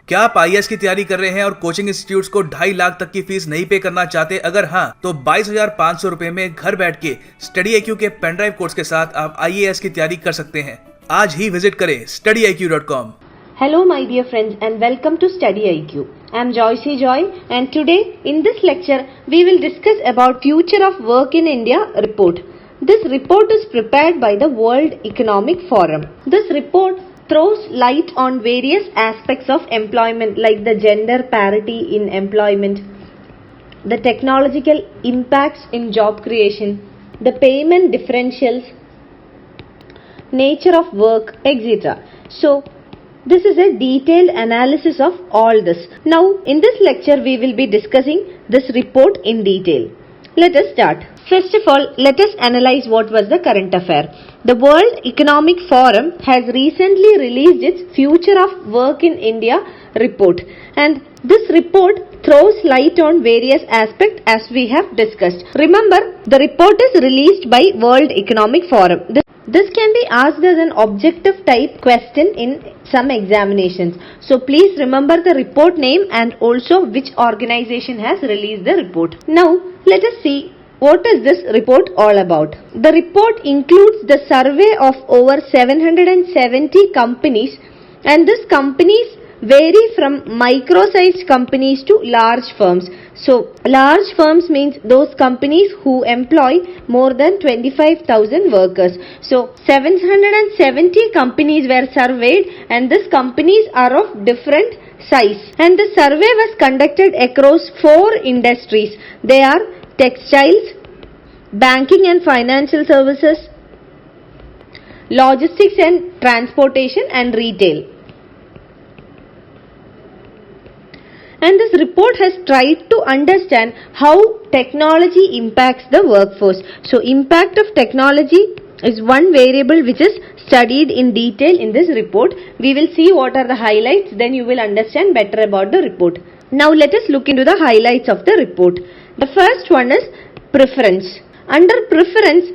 क्या आप IAS की तैयारी कर रहे हैं और कोचिंग इंस्टीट्यूट्स को 2.5 लाख तक की फीस नहीं पे करना चाहते? अगर हाँ, तो 22,500 रुपए में घर बैठ के StudyIQ के पेनड्राइव कोर्स के साथ आप IAS की तैयारी कर सकते हैं। आज ही विजिट करें StudyIQ.com। Hello my dear friends and welcome to StudyIQ. I am Joyce Joy and today in this lecture we will discuss about Future of Work in India report. This report is prepared by the World Economic Forum. This report throws light on various aspects of employment like the gender parity in employment, the technological impacts in job creation, the payment differentials, nature of work, etc. So, this is a detailed analysis of all this. Now, in this lecture, we will be discussing this report in detail. Let us start. First of all, let us analyze what was the current affair. The World Economic Forum has recently released its Future of Work in India report, and this report throws light on various aspects as we have discussed. Remember, the report is released by World Economic Forum. This can be asked as an objective type question in some examinations. So please remember the report name and also which organization has released the report. Now let us see what is this report all about. The report includes the survey of over 770 companies, and these companies vary from micro-sized companies to large firms. So, large firms means those companies who employ more than 25,000 workers. So, 770 companies were surveyed and these companies are of different size. And the survey was conducted across 4 industries. They are textiles, banking and financial services, logistics and transportation, and retail. And this report has tried to understand how technology impacts the workforce. So, impact of technology is one variable which is studied in detail in this report. We will see what are the highlights, then you will understand better about the report. Now, let us look into the highlights of the report. The first one is preference. Under preference,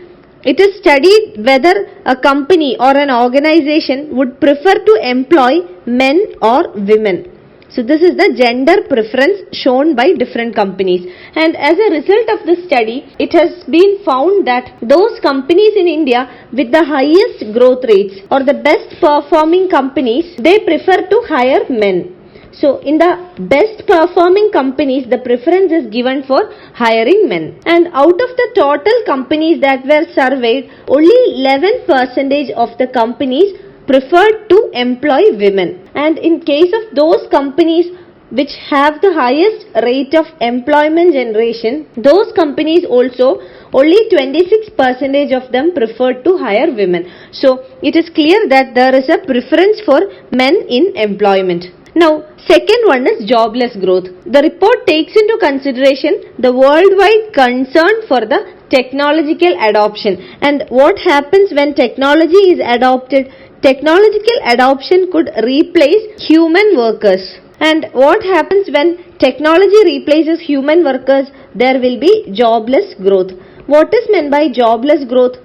it is studied whether a company or an organization would prefer to employ men or women. So this is the gender preference shown by different companies, and as a result of this study, it has been found that those companies in India with the highest growth rates or the best performing companies, they prefer to hire men. So in the best performing companies, the preference is given for hiring men. And out of the total companies that were surveyed, only 11% of the companies preferred to employ women. And in case of those companies which have the highest rate of employment generation, those companies also, only 26% of them preferred to hire women. So it is clear that there is a preference for men in employment. Now, second one is jobless growth. The report takes into consideration the worldwide concern for the technological adoption and what happens when technology is adopted. Technological adoption could replace human workers. And what happens when technology replaces human workers? There will be jobless growth. What is meant by jobless growth?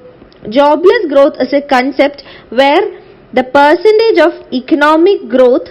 Jobless growth is a concept where the percentage of economic growth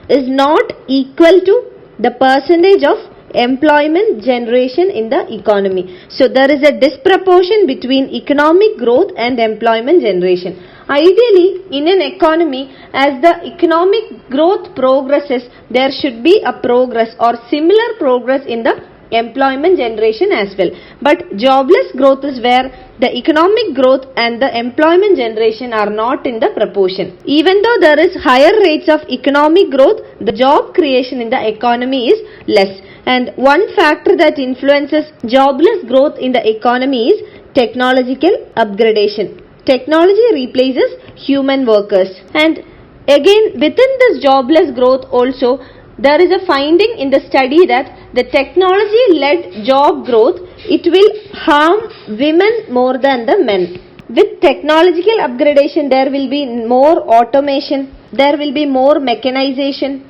is not equal to the percentage of employment generation in the economy. So there is a disproportion between economic growth and employment generation. Ideally, in an economy, as the economic growth progresses, there should be a progress or similar progress in the employment generation as well. But jobless growth is where the economic growth and the employment generation are not in the proportion. Even though there is higher rates of economic growth, the job creation in the economy is less. And one factor that influences jobless growth in the economy is technological upgradation. Technology replaces human workers. And again, within this jobless growth also, there is a finding in the study that the technology-led job growth, it will harm women more than the men. With technological upgradation, there will be more automation, there will be more mechanization,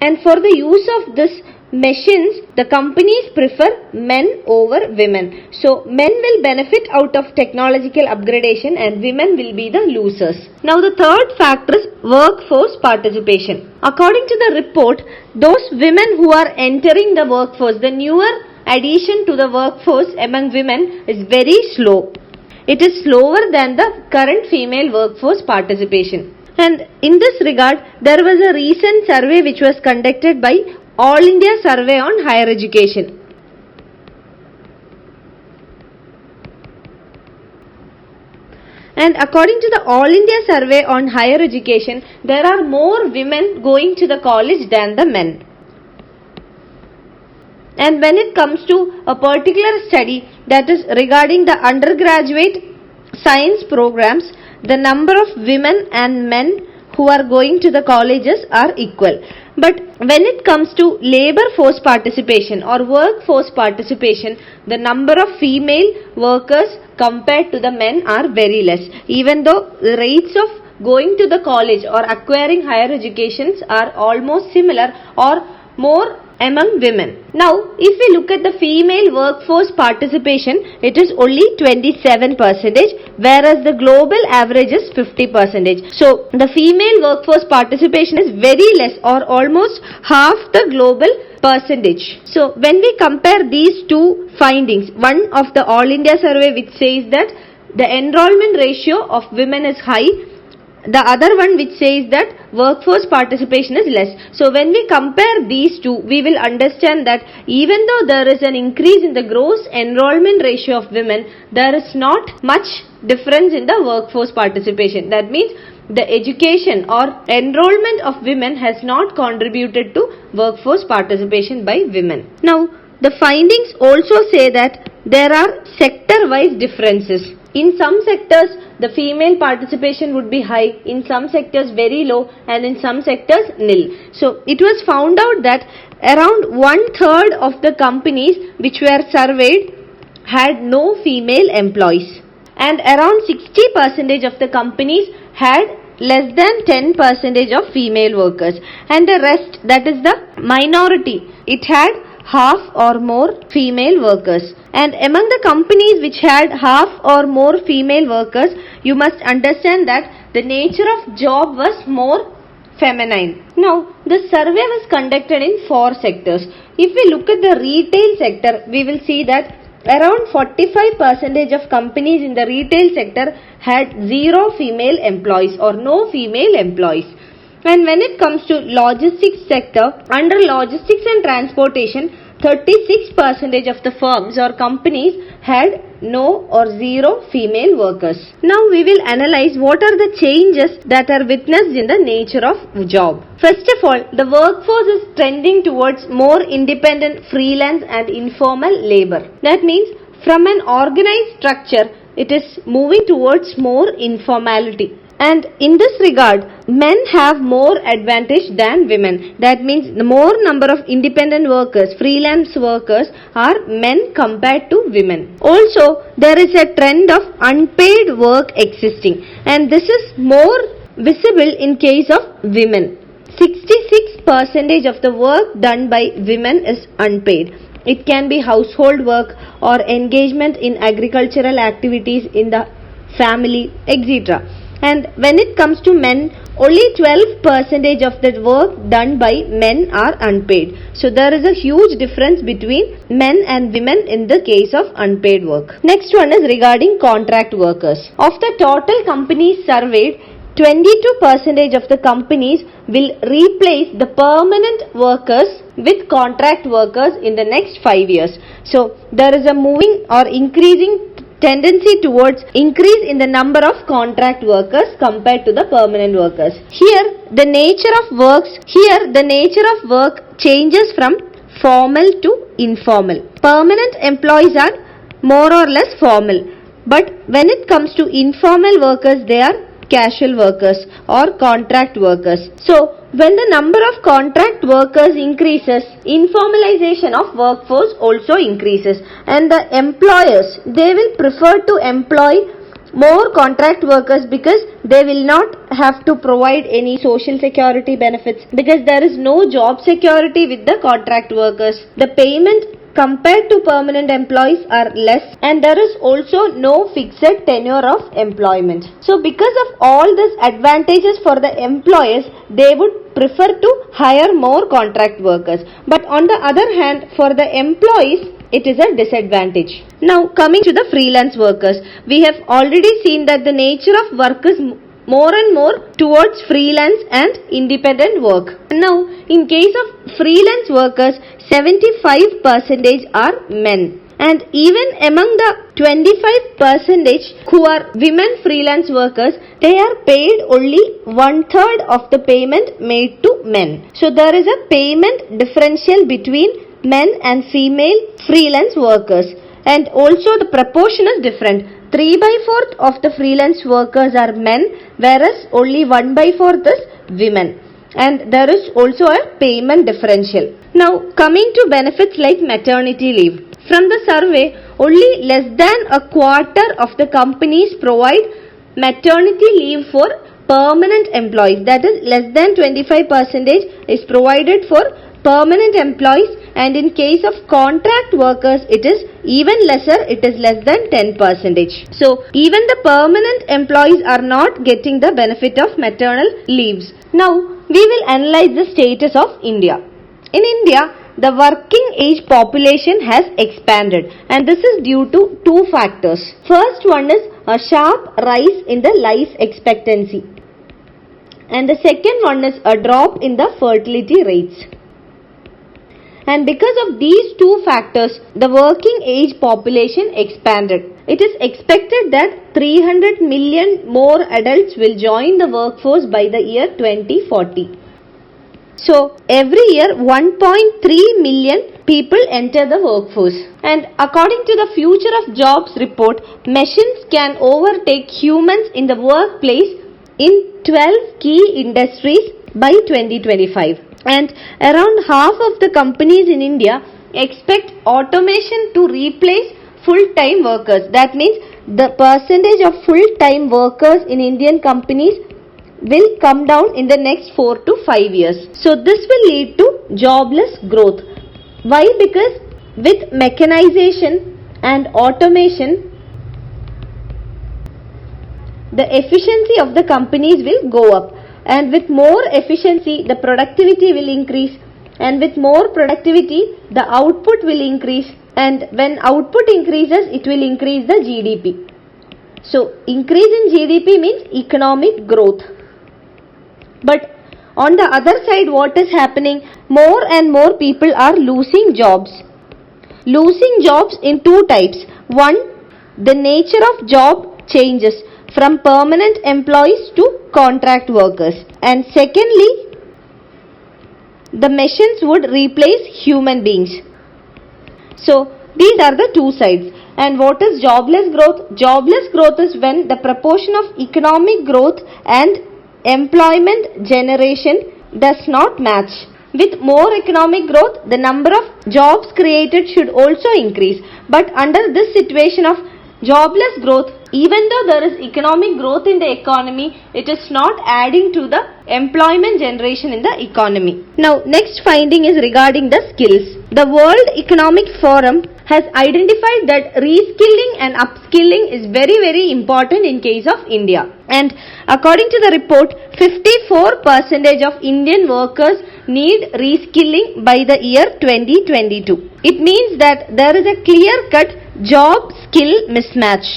and for the use of this machines, the companies prefer men over women. So men will benefit out of technological upgradation and women will be the losers. Now the third factor is workforce participation. According to the report, those women who are entering the workforce, the newer addition to the workforce among women is very slow. It is slower than the current female workforce participation. And in this regard, there was a recent survey which was conducted by All India Survey on Higher Education. And according to the All India Survey on Higher Education, there are more women going to the college than the men. And when it comes to a particular study that is regarding the undergraduate science programs, the number of women and men who are going to the colleges are equal. But when it comes to labor force participation or workforce participation, the number of female workers compared to the men are very less. Even though the rates of going to the college or acquiring higher educations are almost similar or more among women. Now, if we look at the female workforce participation, it is only 27%, whereas the global average is 50%. So, the female workforce participation is very less or almost half the global percentage. So, when we compare these two findings, one of the All India survey which says that the enrollment ratio of women is high, the other one which says that workforce participation is less. So when we compare these two, we will understand that even though there is an increase in the gross enrollment ratio of women, there is not much difference in the workforce participation. That means the education or enrollment of women has not contributed to workforce participation by women. Now, the findings also say that there are sector-wise differences. In some sectors, the female participation would be high, in some sectors very low, and in some sectors nil. So, it was found out that around 1/3 of the companies which were surveyed had no female employees, and around 60% of the companies had less than 10% of female workers, and the rest, that is the minority, it had half or more female workers. And among the companies which had half or more female workers, you must understand that the nature of job was more feminine. Now, the survey was conducted in 4 sectors. If we look at the retail sector, we will see that around 45% of companies in the retail sector had 0 female employees or no female employees. And when it comes to logistics sector, under logistics and transportation, 36% of the firms or companies had no or 0 female workers. Now we will analyze what are the changes that are witnessed in the nature of job. First of all, the workforce is trending towards more independent freelance and informal labor. That means from an organized structure, it is moving towards more informality. And in this regard, men have more advantage than women. That means the more number of independent workers, freelance workers are men compared to women. Also, there is a trend of unpaid work existing, and this is more visible in case of women. 66% of the work done by women is unpaid. It can be household work or engagement in agricultural activities in the family, etc. And when it comes to men, only 12% of the work done by men are unpaid. So there is a huge difference between men and women in the case of unpaid work. Next one is regarding contract workers. Of the total companies surveyed, 22% of the companies will replace the permanent workers with contract workers in the next 5 years. So there is a moving or increasing tendency towards increase in the number of contract workers compared to the permanent workers. Here the nature of work changes from formal to informal. Permanent employees are more or less formal, but when it comes to informal workers, they are casual workers or contract workers. So when the number of contract workers increases, informalization of workforce also increases, and the employers, they will prefer to employ more contract workers because they will not have to provide any social security benefits because there is no job security with the contract workers. The payment compared to permanent employees are less and there is also no fixed tenure of employment. So because of all these advantages for the employers, they would prefer to hire more contract workers. But on the other hand, for the employees, it is a disadvantage. Now coming to the freelance workers, we have already seen that the nature of work is more and more towards freelance and independent work. Now in case of freelance workers, 75% are men. And even among the 25% who are women freelance workers, they are paid only 1/3 of the payment made to men. So there is a payment differential between men and female freelance workers, and also the proportion is different. 3/4 of the freelance workers are men, whereas only 1/4 is women, and there is also a payment differential. Now coming to benefits like maternity leave. From the survey, only less than a quarter of the companies provide maternity leave for permanent employees. That is, less than 25% is provided for permanent employees, and in case of contract workers it is even lesser, it is less than 10%. So even the permanent employees are not getting the benefit of maternal leaves. Now we will analyze the status of India. In India, the working age population has expanded, and this is due to two factors. First one is a sharp rise in the life expectancy, and the second one is a drop in the fertility rates. And because of these two factors, the working age population expanded. It is expected that 300 million more adults will join the workforce by the year 2040. So every year 1.3 million people enter the workforce. And according to the Future of Jobs report, machines can overtake humans in the workplace in 12 key industries by 2025. And around half of the companies in India expect automation to replace full-time workers. That means the percentage of full-time workers in Indian companies will come down in the next 4 to 5 years. So this will lead to jobless growth. Why? Because with mechanization and automation, the efficiency of the companies will go up. And with more efficiency, the productivity will increase, and with more productivity, the output will increase, and when output increases, it will increase the GDP. So increase in GDP means economic growth. But on the other side, what is happening? More and more people are losing jobs. Losing jobs in two types. One, the nature of job changes from permanent employees to contract workers, and secondly, the machines would replace human beings. So these are the two sides. And what is jobless growth? Jobless growth is when the proportion of economic growth and employment generation does not match. With more economic growth, the number of jobs created should also increase. But under this situation of jobless growth, even though there is economic growth in the economy, it is not adding to the employment generation in the economy. Now next finding is regarding the skills. The World Economic Forum has identified that reskilling and upskilling is very important in case of India. And according to the report, 54% of Indian workers need reskilling by the year 2022. It means that there is a clear-cut job-skill mismatch.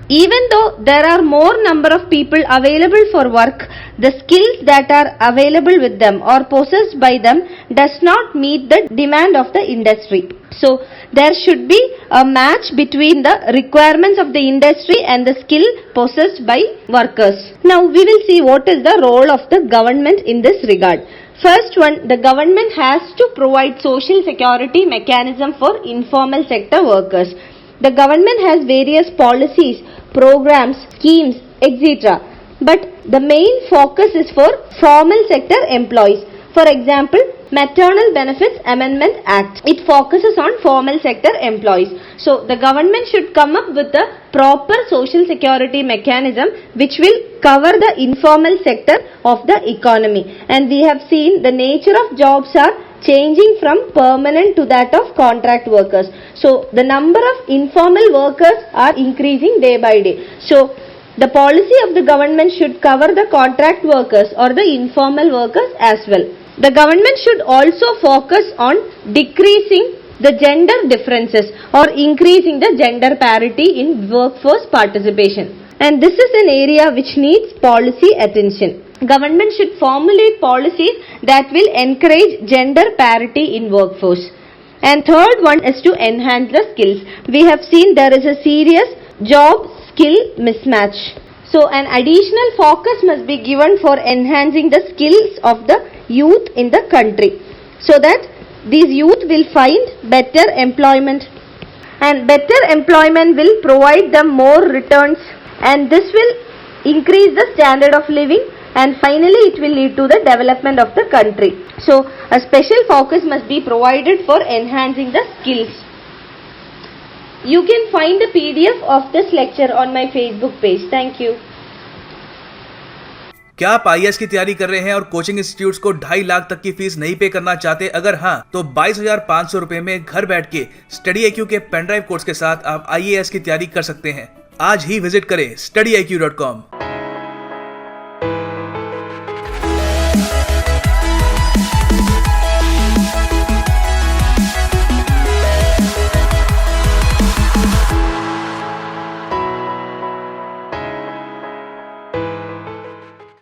Even though there are more number of people available for work, the skills that are available with them or possessed by them does not meet the demand of the industry. So there should be a match between the requirements of the industry and the skill possessed by workers. Now we will see what is the role of the government in this regard. First one, the government has to provide social security mechanism for informal sector workers. The government has various policies, programs, schemes, etc. But the main focus is for formal sector employees. For example, Maternal Benefits Amendment Act. It focuses on formal sector employees. So the government should come up with a proper social security mechanism which will cover the informal sector of the economy. And we have seen the nature of jobs are changing from permanent to that of contract workers. So the number of informal workers are increasing day by day. So the policy of the government should cover the contract workers or the informal workers as well. The government should also focus on decreasing the gender differences or increasing the gender parity in workforce participation. And this is an area which needs policy attention. Government should formulate policies that will encourage gender parity in workforce. And third one is to enhance the skills. We have seen there is a serious job skill mismatch. So an additional focus must be given for enhancing the skills of the youth in the country so that these youth will find better employment, and better employment will provide them more returns, and this will increase the standard of living, and finally it will lead to the development of the country. So a special focus must be provided for enhancing the skills. You can find the PDF of this lecture on my Facebook page. Thank you. क्या आप IAS की तैयारी कर रहे हैं और coaching institutes को 2.5 लाख तक की फीस नहीं पे करना चाहते? अगर हाँ, तो 22,500 रुपए में घर बैठ के StudyIQ के पेन ड्राइव कोर्स के साथ आप IAS की तैयारी कर सकते हैं। आज ही विजिट करें StudyIQ.com।